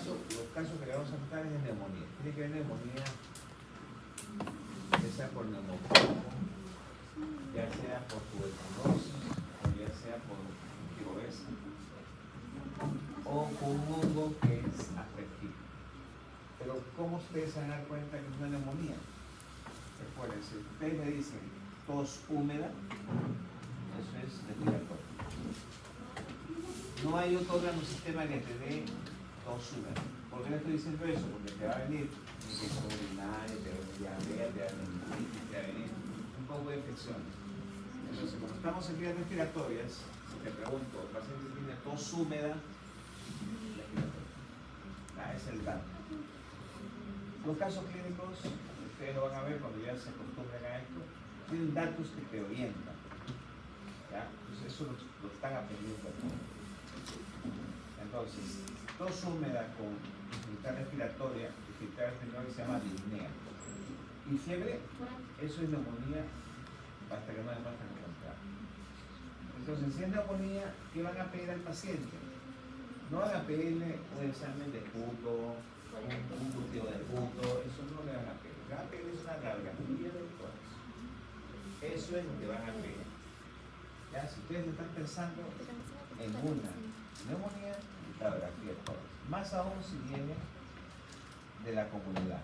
los casos que le vamos a tratar es de neumonía. Tiene que haber neumonía, ya sea por neumococo, ya sea por tuberculosis, o ya sea por tiroides, o con un hongo que es afectivo. Pero ¿cómo ustedes se van a dar cuenta que es una neumonía? Recuerden, si ustedes me dicen tos húmeda, eso es respiratorio. No hay otro órgano sistema que te dé tos húmeda. ¿Por qué le estoy diciendo eso? Porque te va a venir infección urinaria, te va a venir diarrea, te va a venir meningitis, te va a venir un poco de infecciones. Entonces, cuando estamos en vías respiratorias, si te pregunto, el paciente tiene tos húmeda, es el dato. Los casos clínicos, ustedes lo van a ver cuando ya se acostumbren a esto, tienen datos que te orientan. ¿Ya? Entonces eso lo están aprendiendo aquí. Entonces, tos húmeda con dificultad respiratoria se llama disnea. Y fiebre, eso es neumonía hasta que no hay más que encontrar. Entonces, si es neumonía, ¿qué van a pedir al paciente? No van a pedirle un examen de puto, un cultivo de puto, eso no le van a pedir. Le van a pedir una radiografía del tórax. Eso es lo que van a pedir. ¿Ya? Si ustedes están pensando en una neumonía, radiografía del tórax. Más aún si viene de la comunidad,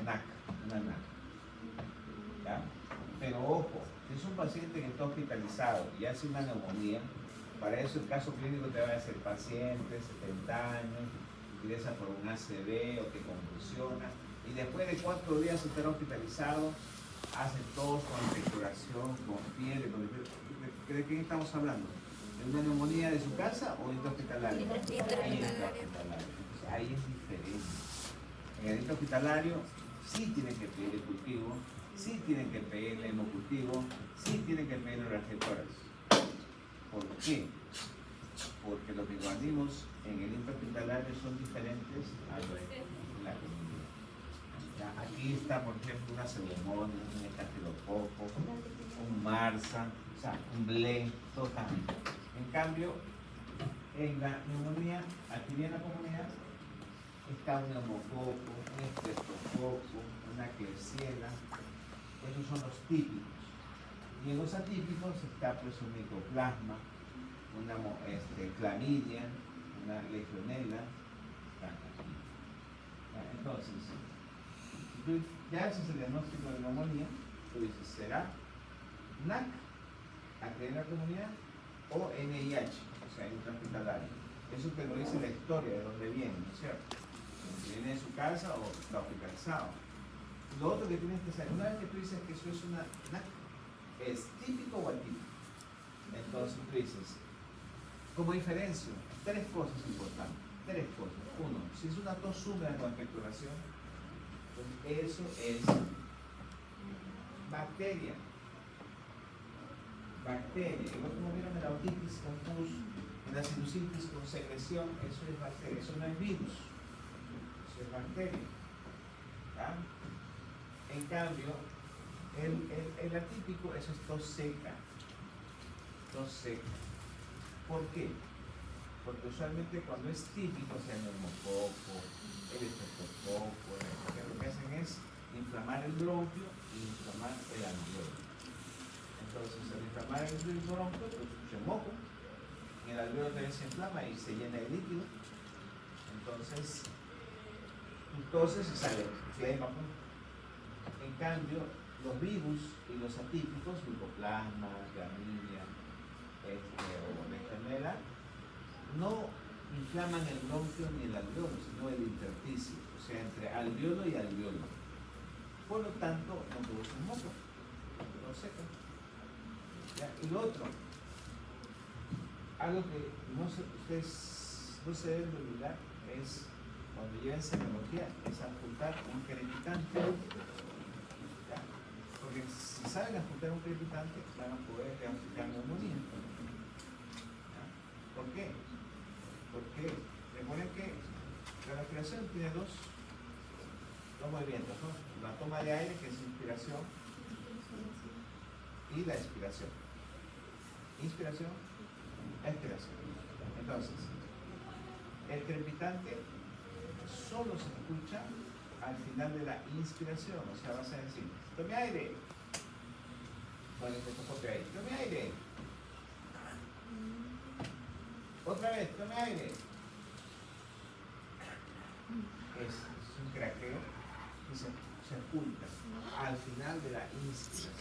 NAC, una NAC. ¿Ya? Pero ojo, si es un paciente que está hospitalizado y hace una neumonía, para eso el caso clínico te va a decir paciente, 70 años, ingresa por un ACV o te convulsiona, y después de 4 días de estar hospitalizado, hace tos con infecturación, con fiebre, ¿de qué estamos hablando? ¿De una neumonía de su casa o de intrahospitalario? Ahí es diferente. En el intrahospitalario sí tienen que pedir el cultivo, sí tienen que pedir el hemocultivo, sí tienen que pedir los receptores. ¿Por qué? Porque los microorganismos en el intrahospitalario son diferentes a los en la comunidad. Ya, aquí está, por ejemplo, una pseudomonas, un estafilococo, un marsa, o sea, un ble, todo está. En cambio, en la neumonía, aquí en la comunidad, está un neumococo, un estreptococo, una klebsiella. Esos son los típicos. Y en los atípicos está pues un micoplasma, una clamidia, una legionela. Entonces, si tú ya haces el diagnóstico de neumonía, tú dices, ¿será NAC, aquí en la comunidad, o NIH, o sea, intrahospitalario? Eso te lo dice la historia de dónde viene, ¿no es cierto? Si viene de su casa o está hospitalizado. Lo otro que tienes que saber, una vez que tú dices que eso es una NAC, ¿es típico o atípico? Entonces tú dices, como diferencio, 3 cosas importantes. 3 cosas. 1, si es una tos húmeda con expectoración, pues eso es bacteria. Bacteria. Igual como vieron en la otitis con pus, en la sinusitis con secreción, eso es bacteria. Eso no es virus. Eso es bacteria. ¿Ya? En cambio, el atípico, eso es tos seca. Tos seca. ¿Por qué? Porque usualmente cuando es típico, o sea, el neumococo, el estreptococo, lo que hacen es inflamar el bronquio y inflamar el alveolo. Entonces, al inflamar el bronquio, pues se moco, y el alveolo también se inflama y se llena de líquido. Entonces, entonces se sale flema. En cambio, los virus y los atípicos, micoplasma, clamidia, o legionela, no inflaman el bronquio ni el alveolo, sino el intersticio, o sea, entre alveolo y alveolo. Por lo tanto, no producen moco, lo secan. Y lo otro, algo que ustedes no se deben olvidar es, cuando lleven semiología, es apuntar un crepitante. Porque si saben apuntar un crepitante, van a poder diagnosticar neumonía. ¿Por qué? Porque recuerden que la respiración tiene dos movimientos, ¿no? La toma de aire, que es inspiración, y la expiración. Inspiración, expiración. Entonces, el crepitante solo se escucha al final de la inspiración. O sea, vas a decir, tome aire. Con el estetoscopio ahí, tome aire. Otra vez, tome aire. Es un craqueo que se oculta al final de la inspiración.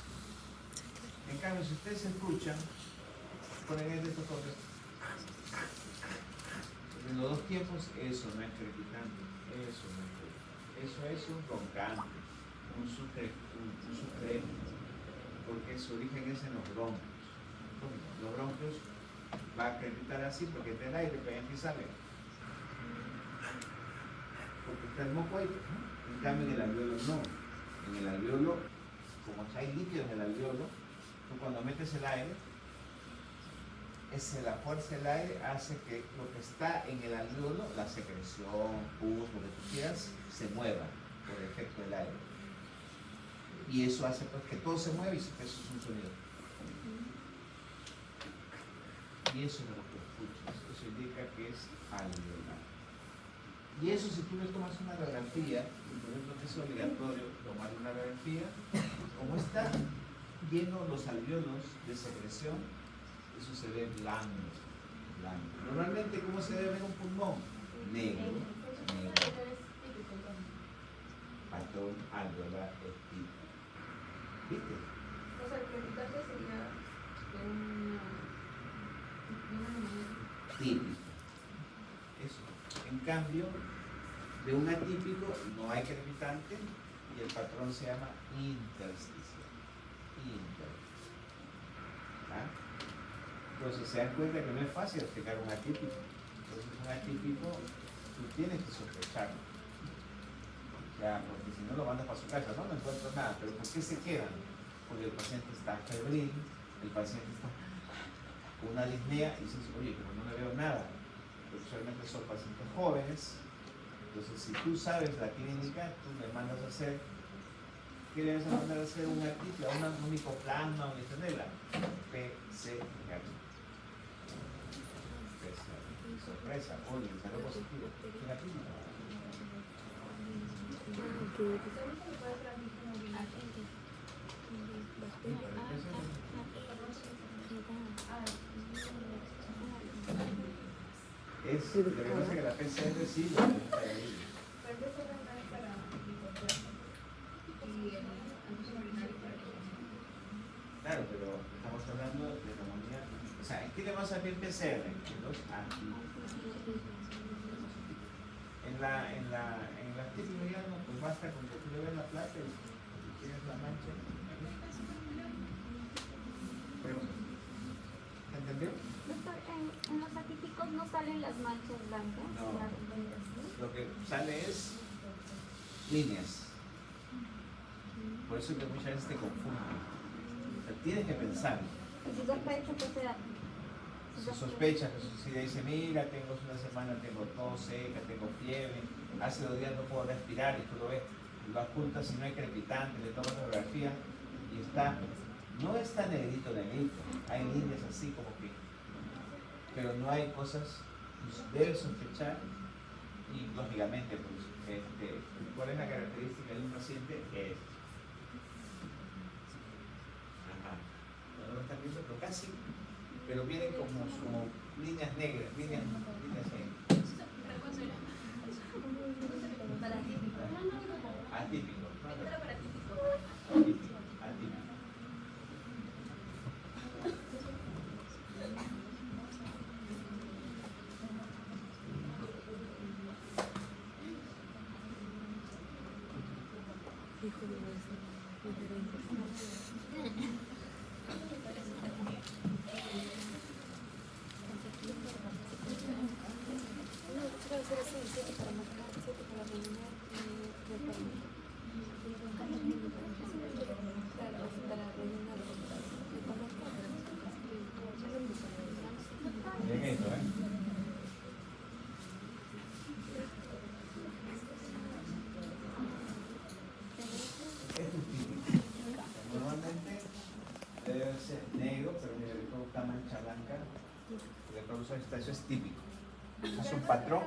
En cambio, si ustedes escuchan, ponen el estetoscopio, en los dos tiempos, eso no es crepitante, eso no es crepitante. Eso es un roncante, un sucremo, porque su origen es en los bronquios. Los bronquios va a crepitar así porque está el aire, pero entra y sale. Porque está el moco ahí, ¿no? En cambio en el alveolo no. En el alveolo, como hay líquido en el alveolo, tú cuando metes el aire, la fuerza del aire hace que lo que está en el alveolo, la secreción, pus, lo que tú quieras, se mueva por el efecto del aire. Y eso hace pues, que todo se mueva y eso es un sonido. Y eso es lo que escuchas. Eso indica que es alveolar. Y eso si tú le tomas una radiografía, por ejemplo que es obligatorio tomar una radiografía, como está lleno los alveolos de secreción, eso se ve blanco, blanco. Normalmente, ¿cómo se debe ver un pulmón? Negro, negro. Patrón alveolar típico. ¿Viste? O sea, el crepitante sería de una manera típico. Eso. En cambio, de un atípico no hay crepitante y el patrón se llama intersticial. ¿Ah? Entonces se dan cuenta que no es fácil explicar un atípico. Entonces un atípico tú tienes que sospecharlo. Ya, porque si no lo mandas para su casa, no encuentro nada. Pero ¿por qué se quedan? Porque el paciente está febril, el paciente está con una disnea y dices, oye, pero no le veo nada. Pero usualmente son pacientes jóvenes. Entonces, si tú sabes la clínica, tú le mandas a hacer, ¿qué le vas a mandar a hacer? Una típica, un micoplasma, una esternela. PCR. Sorpresa, oye, salió positivo. ¿Qué la clínica? Es lo que pasa que la PCR sí lo está ahí. Claro, pero estamos hablando de neumonía. O sea, ¿en qué le vas a hacer PCR? En los antígenos. En la típica ya no, pues basta con que tú le veas la placa y tienes la mancha. Pero, ¿entendió? Doctor, en los atípicos no salen las manchas blancas. No. Lo que sale es líneas. Por eso que muchas veces te confunden. O sea, tienes que pensar. Y si sospecho que sea. Si sospecha, si dice, mira, tengo una semana, tengo tos seca, tengo fiebre, hace 2 días no puedo respirar y tú lo ves, lo ocultas si no hay crepitante, le tomas la radiografía y está, no está negrito, hay líneas así como que, pero no hay cosas, pues debes sospechar y lógicamente, pues, ¿cuál es la característica de un paciente? Es, no lo están viendo, pero casi. Pero vienen como líneas negras, líneas negras. Atípico. Atípico. Bien hecho, ¿eh? Esto es típico. Normalmente debe ser negro, pero mira, le coloca mancha blanca. Le causa eso es típico. Es un patrón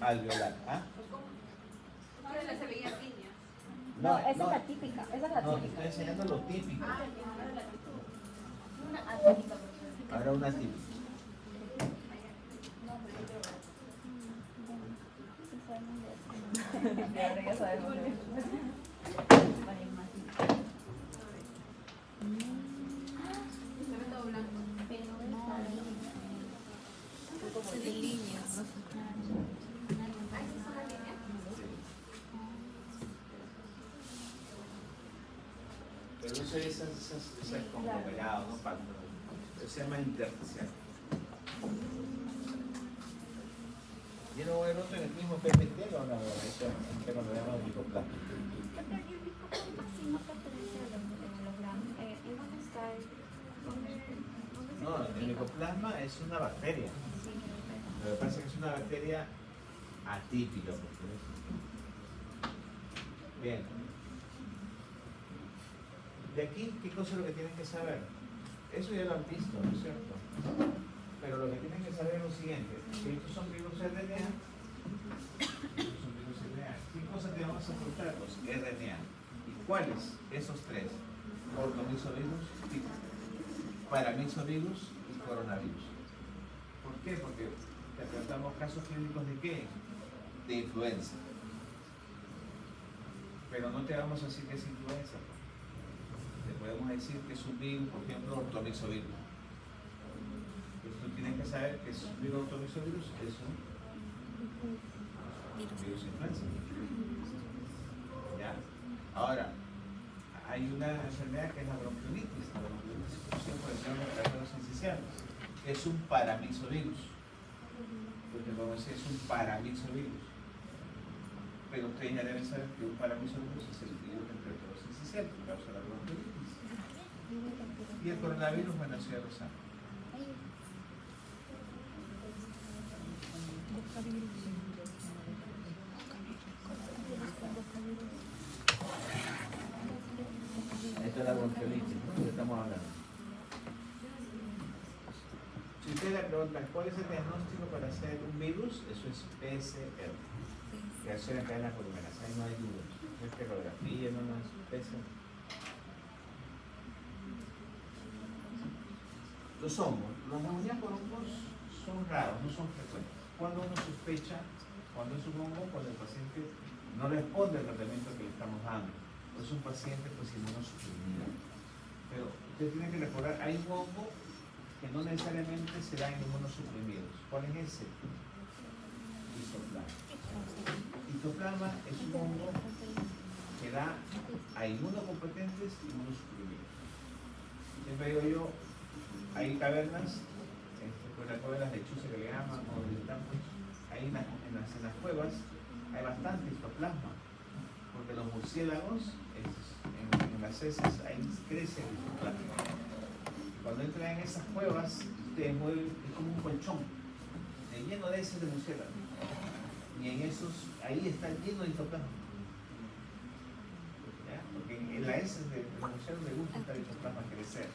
alveolar. ¿Ah? Ahora se veía piña. No, esa es la típica. Esa es la No, te típica. estoy enseñando lo típico. Una atípica. Ahora una típica. Ahora ya sabemos. Se ve todo blanco. Como de líneas. Ah, ¿esas son las líneas? Pero no sé, esas conglomerados, no pacto. Se llama interfacial. Yo no voy a otro en el mismo PPT o no, pero lo llaman microplasma. Pero el microplasma sí no pertenece a los hologramas. ¿En dónde está? ¿Dónde se No, el clasifica? micoplasma es una bacteria. Sí, Lo que pasa es que es una bacteria atípica. Bien. De aquí, ¿qué cosa es lo que tienen que saber? Eso ya lo han visto, ¿no es cierto? Pero lo que tienen que saber es lo siguiente. Que estos son virus RNA. Estos son virus RNA. ¿Qué cosas te vamos a aportar? Los RNA. ¿Y cuáles? Esos tres. Ortomisovirus, paramisovirus y coronavirus. ¿Por qué? Porque te tratamos casos clínicos de qué? De influenza. Pero no te vamos a decir que es influenza. Te podemos decir que es un virus, por ejemplo, ortomisovirus. Pues tú tienes que saber que es un virus ortomisovirus, es un virus influenza. ¿Ya? Ahora, hay una enfermedad que es la bronquiolitis. La bronquiolitis por ejemplo, de los esenciales. Es un paramisovirus. Porque podemos decir es un paramisovirus. Pero ustedes ya deben saber que un paramisovirus es el virus entre todos esenciales que causa la bronquiolitis. Y el coronavirus, bueno, eso ya lo saben. Esto es la bronquiolitis, ¿no? ¿De qué estamos hablando? Si ustedes le preguntan cuál es el diagnóstico para hacer un virus, eso es PCR. Reacción en cadena polimerasa, ahí no hay dudas. No es perografía, no es PCR. Los hongos, los neumonías por hongos son raros, no son frecuentes. Cuando uno sospecha, cuando es un hongo, cuando el paciente no responde al tratamiento que le estamos dando, o es un paciente pues inmunosuprimido. Pero usted tiene que recordar, hay un hongo que no necesariamente se da en inmunosuprimidos. ¿Cuál es ese? Isoplasma. Isoplasma es un hongo que da a inmunocompetentes y inmunosuprimidos. Siempre digo yo, hay cavernas, pues la cueva de las lechuzas que le llaman, o de tantos, ahí en las cuevas hay bastante histoplasma, porque los murciélagos, en las heces, ahí crece el histoplasma. Y cuando entran en esas cuevas, ustedes mueven, es como un colchón, lleno de heces de murciélagos. Y en esos, ahí está lleno de histoplasma. ¿Ya? Porque en la heces de murciélagos le gusta estar histoplasma crecer.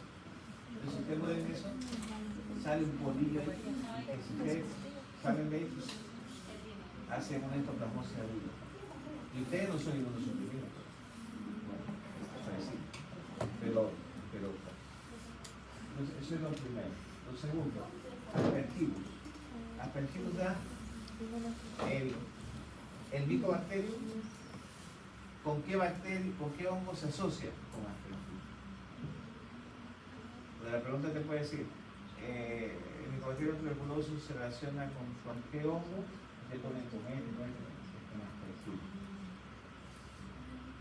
Entonces, si ustedes mueven eso, sale un polillo ahí, y si ustedes salen de ahí, pues, hacen una histoplasmosis aguda. Y ustedes no son inmunosuprimidos. Bueno, es parecido. Pero, entonces, eso es lo primero. Lo segundo, aspergillus. Aspergillus da el micobacterium. ¿Con qué bacteria, con qué hongo se asocia? Con aspergillus. La pregunta te puede decir, el micobacterium tuberculosis se relaciona con qué hongo? Yo con aspergillus.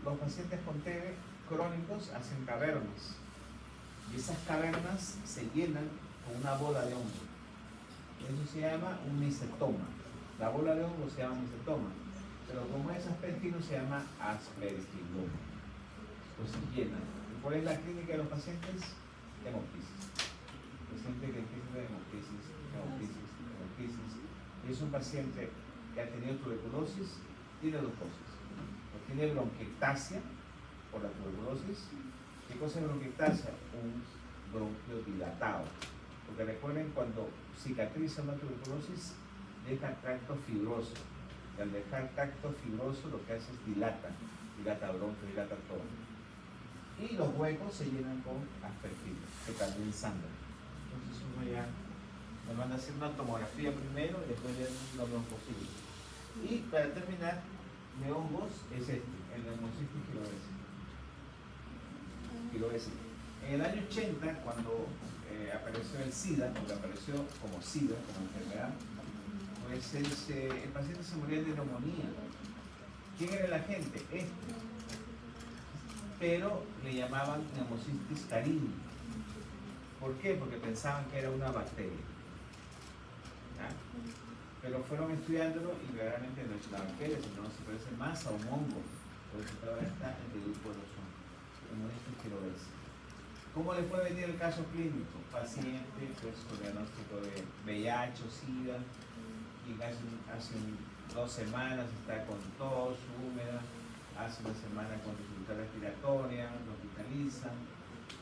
Los pacientes con TB crónicos hacen cavernas y esas cavernas se llenan con una bola de hongo. Eso se llama un micetoma. La bola de hongo se llama micetoma, pero como es aspergillus se llama aspergilloma. Pues se llenan. ¿Y cuál es la clínica de los pacientes? Hemoptisis. Paciente que empieza de hemoptisis. Y es un paciente que ha tenido tuberculosis, tiene dos cosas. O tiene bronquiectasia por la tuberculosis. ¿Qué cosa es bronquiectasia? Un bronquio dilatado. Porque recuerden, cuando cicatriza una tuberculosis, deja tracto fibroso. Y al dejar tracto fibroso lo que hace es dilata bronco, dilata todo. Y los huecos se llenan con aspergillos, que también sangran. Entonces uno ya nos van a hacer una tomografía primero y después ver los broncocitos. Y para terminar, de hongos es este, el neumocistis quiloesi. En el año 80, cuando apareció el SIDA, porque apareció como SIDA, como enfermedad, pues el paciente se moría de neumonía. ¿Quién era la gente? Pero le llamaban neumocistis carini. ¿Por qué? Porque pensaban que era una bacteria. ¿Ah? Pero fueron estudiándolo y realmente no es una bacteria, sino se parece más a un hongo. Por eso ahora está en el grupo de los hongos. Neumocistis quiloesi. ¿Cómo le puede venir el caso clínico? Paciente pues, con diagnóstico de VIH o SIDA, y hace 2 semanas está con tos húmeda, hace 1 semana con dificultad respiratoria, lo hospitalizan,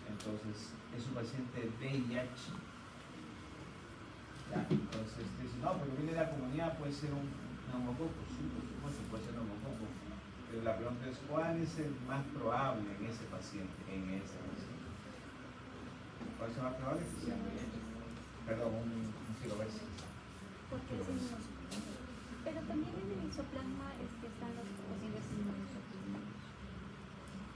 entonces es un paciente de VIH. ¿Ya? Entonces dice, no, pero viene de la comunidad, puede ser un neumococo, sí, por supuesto, puede ser neumococo, pero la pregunta es, ¿cuál es el más probable en ese paciente? ¿Cuál es el más probable? Que sea VIH, perdón, un quiloesi. Porque es inmunosuprimido. Pero también en el isoplasma están los posibles inmunosuprimidos.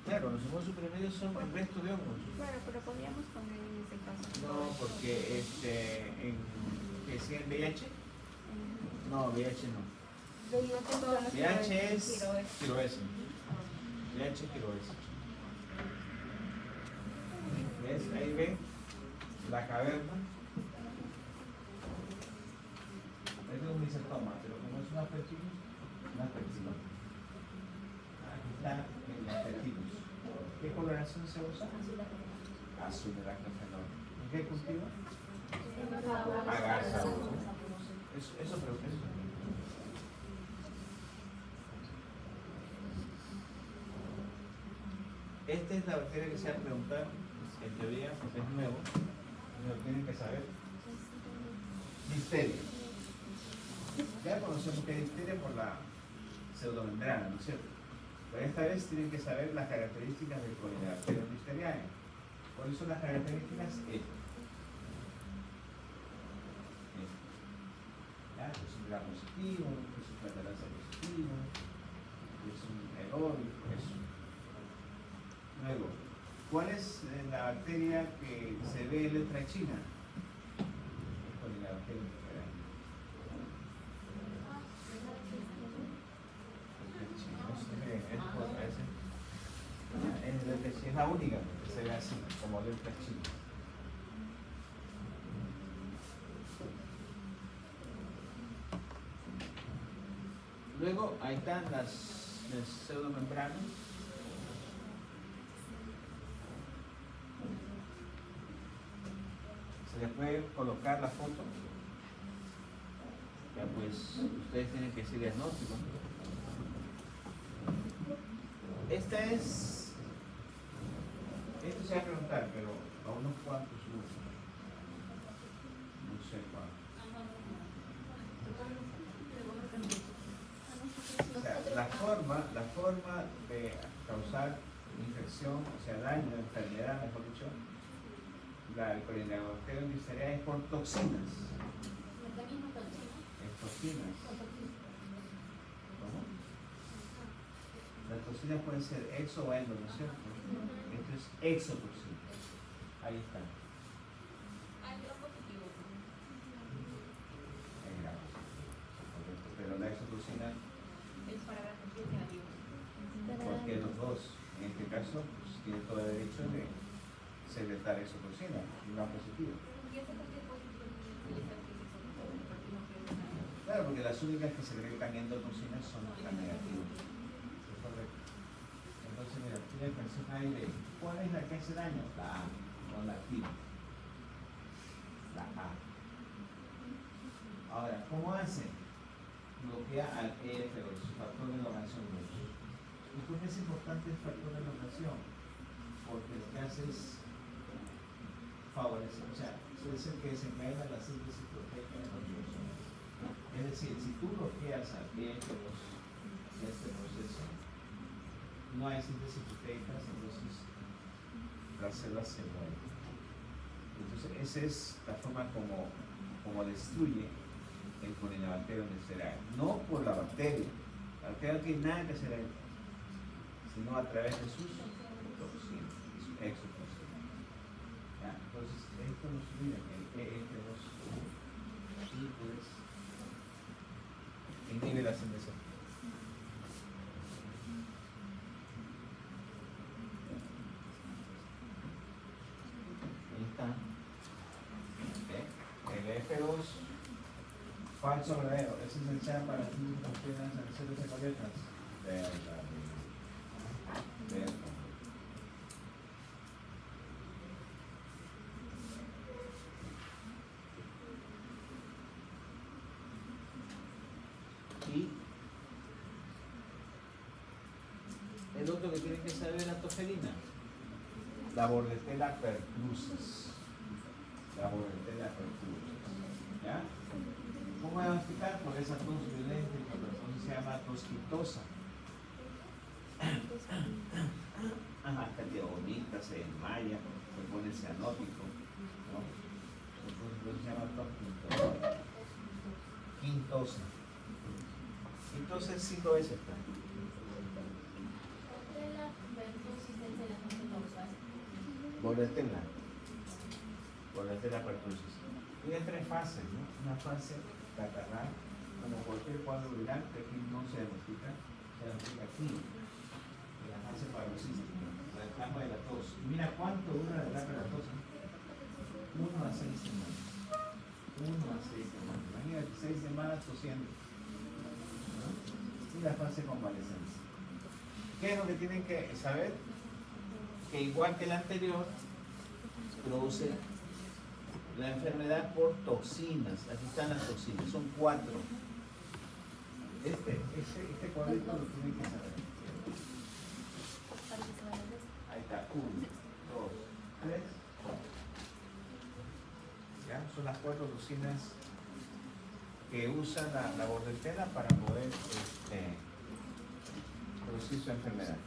Claro, los inmunosuprimidos son el resto de hongos. Claro, pero podríamos poner en ese caso. No, porque ¿que es el VIH? No, VIH no. VIH es quiloesi. VIH quiloesi. ¿Ves? Ahí ven la caverna. Es un misentoma, pero como es una aspergillus, aquí está el aspergillus. ¿Qué coloración se usa? Azul de lactofenol. ¿En qué cultivo? Agarza. Eso creo que es. Esta es la bacteria que se ha preguntado, en teoría, porque es nuevo, pero tienen que saber. Difteria. Ya conocemos que hay difteria por la pseudomembrana, ¿no es cierto? Pero esta vez tienen que saber las características del colinebacterium difteriae. ¿Cuáles son las características? ¿Ya? Es un gram positivo, es un platalasa positivo, es un error, eso. Luego, ¿cuál es la bacteria que se ve en letra china? El colinebacterium difteriae. Es la única que se ve así, como delta china. Luego, ahí están las pseudomembranas. Se les puede colocar la foto. Ya pues, ustedes tienen que hacer diagnóstico. Esto se va a preguntar, pero a unos cuantos usos. No sé cuántos. O sea, la forma de causar infección, o sea, daño, enfermedad, mejor dicho, el colinebacterium difteriae es por toxinas. Es toxinas. ¿Cómo? Las toxinas pueden ser exo o endo, ¿no es cierto? Esto es exotoxina. Ahí está. Es grave. Correcto. Pero la exotoxina, cualquiera de los dos, en este caso, pues, tiene todo el derecho de secretar exotoxina, no positivo. Claro, porque las únicas que secretan endotoxinas son las negativas. Es correcto. Entonces, mira, tiene mención ahí de ¿cuál es la que hace daño? La A, no la activa. La A. Ahora, ¿cómo hace? Bloquea al EF2, factor de elongación 2. ¿Y por qué es importante el factor de elongación? Porque lo que hace es favorecer, o sea, es el que desencadena la síntesis proteica de los glúcidos. Es Es decir, si tú bloqueas a tiempos este proceso, no hay síntesis proteica, entonces la célula se muere. Entonces, esa es la forma como destruye el colinobacterium neisseria. No por la bacteria. La bacteria no tiene nada que hacer ahí, sino a través de sus toxinas, de su exotoxina. ¿Ya? Entonces, esto nos olvida que el EF2 y pues inhibe la síntesis. Ahí está. El F2 falso verdadero es esencial para las funciones en células ecabiotas. Delta. Y el otro que tienen que saber es la toferina. La Bordetella perclusis. La Bordetella perclusis. ¿Ya? ¿Cómo voy a explicar? Por esa tos violenta y por la tos se llama tos quitosa. Hasta que vomita, se desmaya, se pone cianótico, ¿no? Entonces se llama tos quintosa. Quintosa. Entonces 5 veces está. Bordetella. Bordetella pertussis. Tiene 3 fases, ¿no? Una fase catarral, como cualquier cuadro viral, que aquí no se diagnostica, se diagnostica aquí, en la fase paroxística, la etapa de la tos. Y mira cuánto dura la etapa de la tos, ¿no? 1 a 6 semanas. 1 a 6 semanas. Imagínate, 6 semanas tosiendo, ¿no? Y la fase convalescencia. ¿Qué es lo que tienen que saber? Que igual que el anterior, produce la enfermedad por toxinas. Aquí están las toxinas, son 4. Este cuadrito lo tienen que saber. Ahí está, 1, 2, 3, 4. ¿Ya? Son las 4 toxinas que usa la Bordetella para poder producir su enfermedad.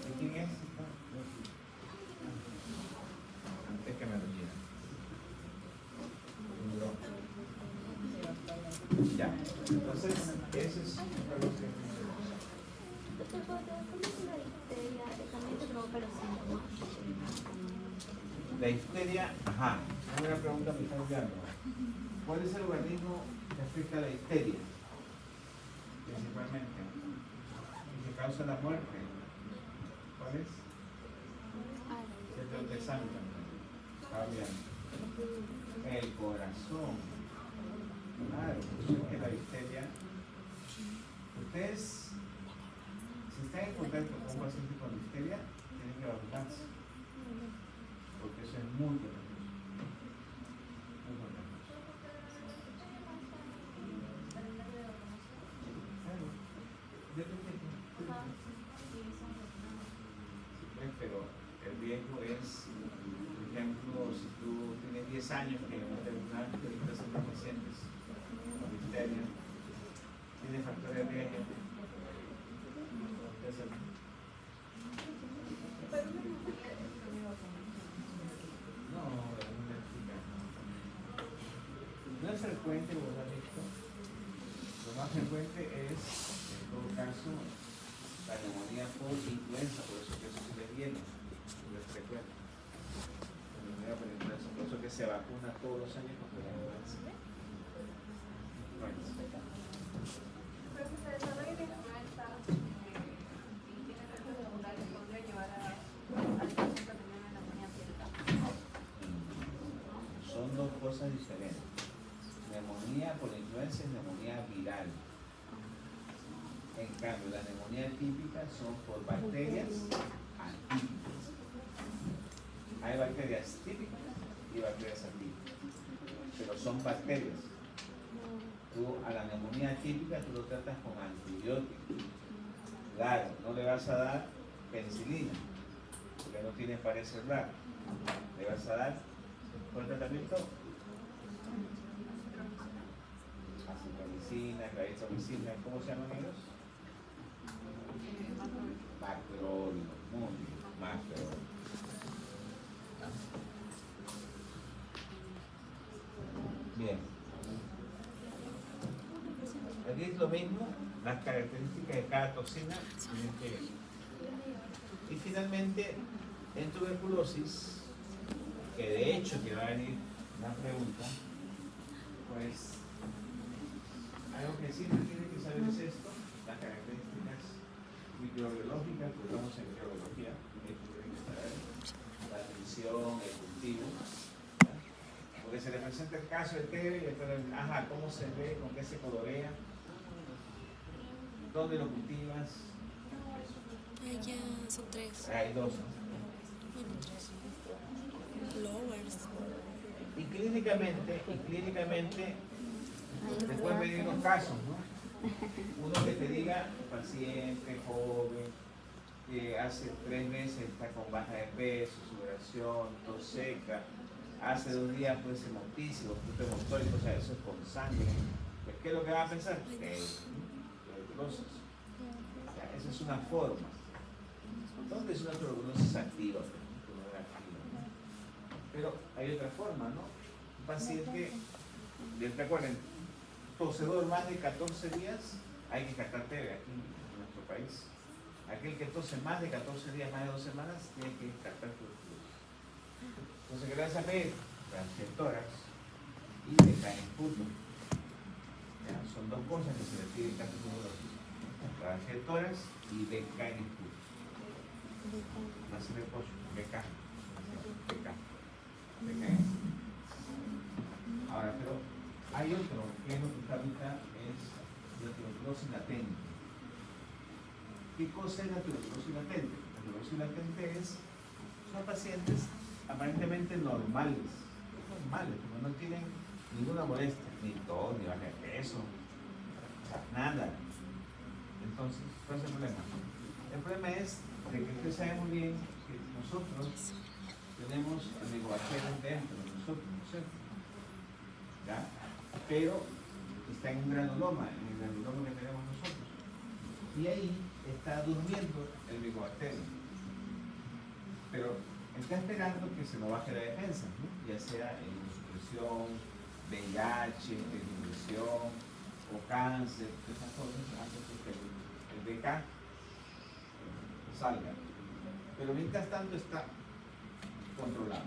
¿De quién es? Antes que me lo digan. Ya. Entonces, ese es lo que la histeria, ajá. Una pregunta me está olvidando. ¿Cuál es el organismo que afecta a la histeria? Principalmente. Y que causa la muerte. ¿Cuál es? El tesano también. Está bien. El corazón. Claro, es la histeria. Ustedes, si están en contacto con un paciente con histeria, tienen que vacunarse. Porque eso es muy contagioso. Muy contagioso. Claro. Depende. Pero el riesgo es, por ejemplo, si tú tienes 10 años que no te vacunas, te necesitas ser pacientes con histeria, tienes factores de riesgo. No es frecuente, vos has visto. Lo más frecuente es, en todo caso, la neumonía por influenza, por eso que eso sí les viene, no es frecuente. La neumonía por influenza, por eso que se vacuna todos los años contra la influenza. Pero que se desarrolle la influenza y tiene efectos secundarios, podría llevar al paciente a tener una neumonía cierta. Son dos cosas diferentes. Neumonía por influenza es neumonía viral. En cambio, la neumonía típica son por bacterias atípicas. Hay bacterias típicas y bacterias atípicas, pero son bacterias. Tú a la neumonía típica tú lo tratas con antibióticos. Claro, no le vas a dar penicilina, porque no tiene pared celular. Le vas a dar, ¿cuál tratamiento? la estreptococina, ¿cómo se llaman ellos? Macrólidos, muy bien, macrólidos. Bien. Aquí es lo mismo, las características de cada toxina tienen que ver. Y finalmente, en tuberculosis, que de hecho que va a venir una pregunta, pues algo que siempre tiene que saber es esto, las características microbiológicas, que vamos en microbiología, que tienen que saber, la admisión, el cultivo, ¿ya? Porque se le presenta el caso de TB y después, ajá, ¿cómo se ve? ¿Con qué se colorea? ¿Dónde lo cultivas? Ya son 3. Hay dos, ¿no? Bueno, 3. Lowers. Y clínicamente, después venir los casos, ¿no? Uno que te diga, paciente joven, que hace 3 meses está con baja de peso, sudoración, tos seca, hace 2 días puede ser hemoptísico, punto hemostólico, o sea, eso es con sangre. Pues, ¿qué es lo que va a pensar? Tuberculosis. O sea, esa es una forma. ¿Dónde es una tuberculosis activa? Pero hay otra forma, ¿no? Un paciente, recuerden, tosedor más de 14 días, hay que descartar TB aquí en nuestro país. Aquel que tose más de 14 días, más de 2 semanas, tiene que descartar tuberculosis. Entonces, ¿qué le vas a pedir? Transceptoras y becainputo. Son dos cosas que se le piden en caso de tuberculosis. Transceptoras y becainputo. No se le pone beca. Ahora, pero hay otro que es lo que está ahorita, es la tuberculosis latente. ¿Qué cosa es la tuberculosis latente? La tuberculosis latente son pacientes aparentemente normales, porque no tienen ninguna molestia, ni tos, ni baja de peso, nada. Entonces, ¿cuál es el problema? El problema es de que ustedes saben muy bien que nosotros tenemos el micobacterium dentro de nosotros, ¿no es cierto? ¿Ya? Pero está en un granuloma, en el granuloma que tenemos nosotros. Y ahí está durmiendo el micobacterium. Pero está esperando que se nos baje la defensa, ¿no? Ya sea en inmunosupresión, VIH, depresión o cáncer, esas cosas, antes que el BK salga. Pero mientras tanto está controlado.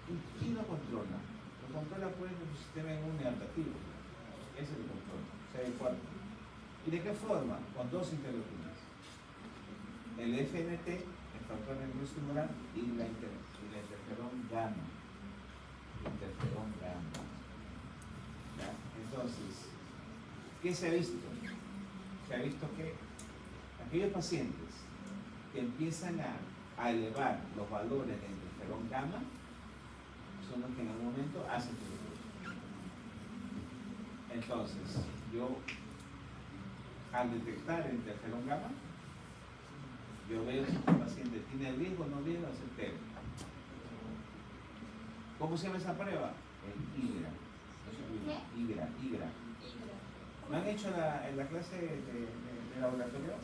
¿Y quién lo controla? Lo controla pues el sistema inmune adaptativo. Ese es el control, CD4. ¿Y de qué forma? Con dos interleuquinas. El FNT, el factor nervioso tumoral, y la interferón gamma. Interferón gamma. ¿Ya? Entonces, ¿qué se ha visto? Se ha visto que aquellos pacientes que empiezan a elevar los valores de interferón gamma son los que en algún momento hacen tuberculosis. Entonces, yo al detectar el interferón gamma, yo veo si el paciente tiene riesgo o no riesgo de hacer TB. ¿Cómo se llama esa prueba? El IGRA. IGRA. ¿No han hecho en la clase de laboratorio?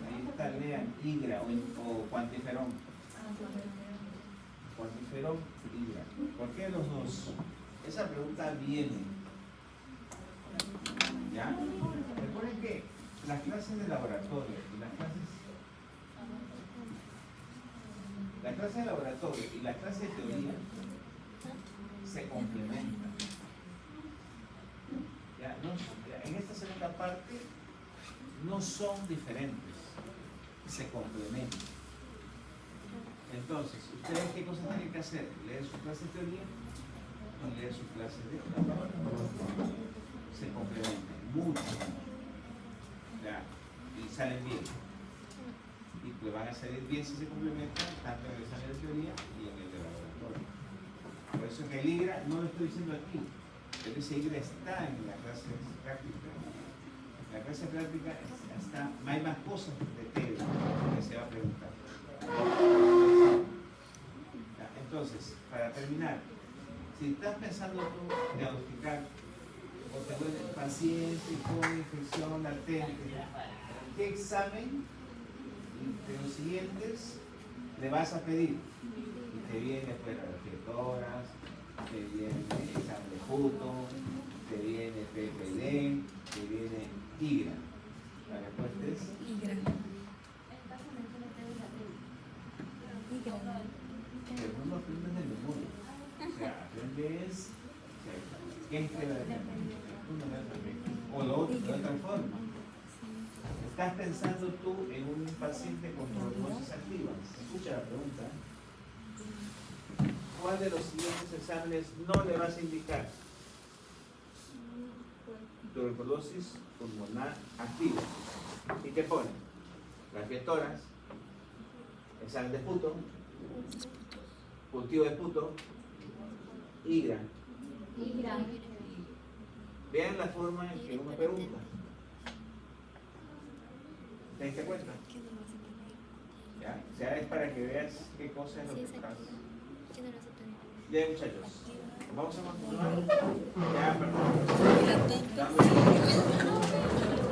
Ahí está, lean IGRA o cuantiferón. Cuantiferón, IGRA. ¿Por qué los dos? Esa pregunta viene. ¿Ya? Recuerden que las clases de laboratorio y las clases de laboratorio y las clases de teoría se complementan. ¿Ya? En esta segunda parte no son diferentes, se complementan. Entonces, ¿ustedes qué cosas tienen que hacer? ¿Leer su clase de teoría y leer su clase de laboratorio? Se complementan mucho, ¿ya? Y salen bien. Y pues van a salir bien si se complementan tanto en el examen de teoría y en el de laboratorio. Por eso en el IGRA no lo estoy diciendo aquí, pero ese IGRA está en la clase práctica. En la clase práctica está, hay más cosas de TB que se va a preguntar. Entonces, para terminar, si estás pensando tú diagnosticar o te vuelve paciente con infección latente, ¿qué examen de los siguientes le vas a pedir? Y te viene pues reflectoras, te viene examen de puto, te viene PPD, te viene IGRA. La respuesta es Y gran. pero no lo aprendes de memoria. O sea, aprendes qué es que o lo otro, de otra forma. Estás pensando tú en un paciente con trombosis activa. Escucha la pregunta. ¿Cuál de los siguientes exámenes no le vas a indicar? Tuberculosis pulmonar activa. ¿Y qué pone? Reflectoras, examen de puto, cultivo de puto, IGRA. Vean la forma en que uno pregunta. ¿Te diste cuenta? ¿Qué no vas a poner? ¿Ya? O sea, es para que veas qué cosa es lo Sí, que es estás. activa. ¿Qué no vas a poner? Ya, muchachos. Vamos a continuar. Ya, perdón. La Dame-